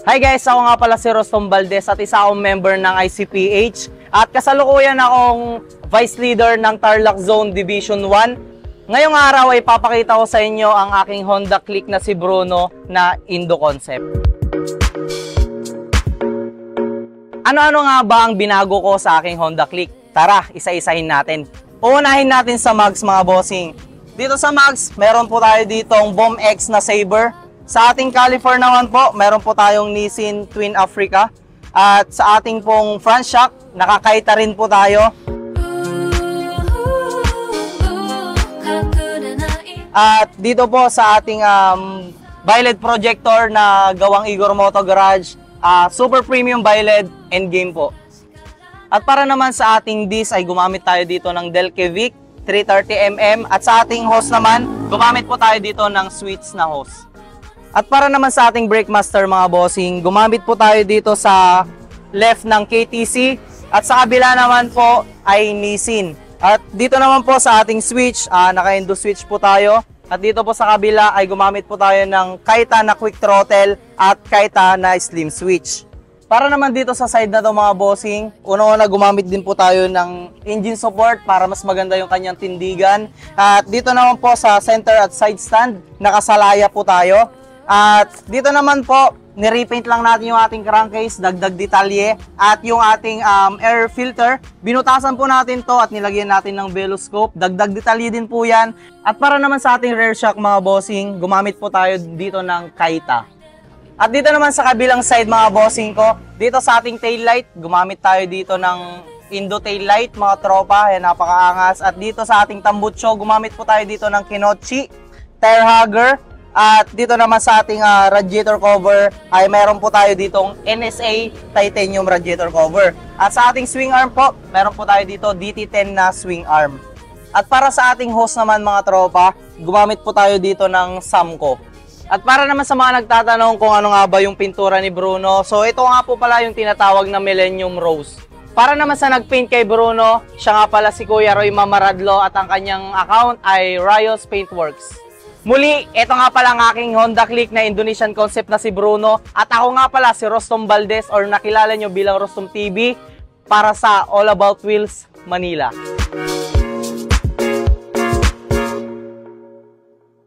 Hi guys, ako nga pala si Rostom Valdez at isa akong member ng ICPH at kasalukuyan akong Vice Leader ng Tarlac Zone Division 1. Ngayong araw ay papakita ko sa inyo ang aking Honda Click na si Bruno na Indo Concept. Ano-ano nga ba ang binago ko sa aking Honda Click? Tara, isa-isahin natin. Uunahin natin sa mags mga bossing. Dito sa mags, meron po tayo ditong Boom X na Saber. Sa ating caliper naman po, meron po tayong Nissin Twin Africa. At sa ating pong front shock, nakakaita rin po tayo. At dito po sa ating bi-LED projector na gawang Igor Moto Garage, super premium bi-LED endgame po. At para naman sa ating disc ay gumamit tayo dito ng Delkevic 330mm at sa ating hose naman, gumamit po tayo dito ng Switch na hose. At para naman sa ating brake master mga bossing, gumamit po tayo dito sa left ng KTC at sa kabila naman po ay Nissin. At dito naman po sa ating switch, naka-Indo switch po tayo. At dito po sa kabila ay gumamit po tayo ng Kaita na quick throttle at Kaita na slim switch. Para naman dito sa side na to mga bossing, una-una gumamit din po tayo ng engine support para mas maganda yung kanyang tindigan. At dito naman po sa center at side stand, nakasalaya po tayo. At dito naman po, nirepaint lang natin yung ating crankcase, dagdag detalye. At yung ating air filter, binutasan po natin to at nilagyan natin ng veloscope. Dagdag detalye din po yan. At para naman sa ating rear shock mga bossing, gumamit po tayo dito ng Kaita. At dito naman sa kabilang side mga bossing ko, dito sa ating tail light, gumamit tayo dito ng Indo tail light mga tropa. Yan, napakaangas. At dito sa ating tambucho, gumamit po tayo dito ng Kinochi tire hugger. At dito naman sa ating radiator cover ay meron po tayo ditong NSA titanium radiator cover. At sa ating swing arm po, meron po tayo dito DT10 na swing arm. At para sa ating hose naman mga tropa, gumamit po tayo dito ng Samco. At para naman sa mga nagtatanong kung ano nga ba yung pintura ni Bruno, so ito nga po pala yung tinatawag na Millennium Rose. Para naman sa nagpaint kay Bruno, siya nga pala si Kuya Roy Mamaradlo at ang kanyang account ay Rios Paintworks. Muli, ito nga pala ang aking Honda Click na Indonesian concept na si Bruno. At ako nga pala si Rostom Valdez or nakilala nyo bilang Rostom TV para sa All About Wheels Manila.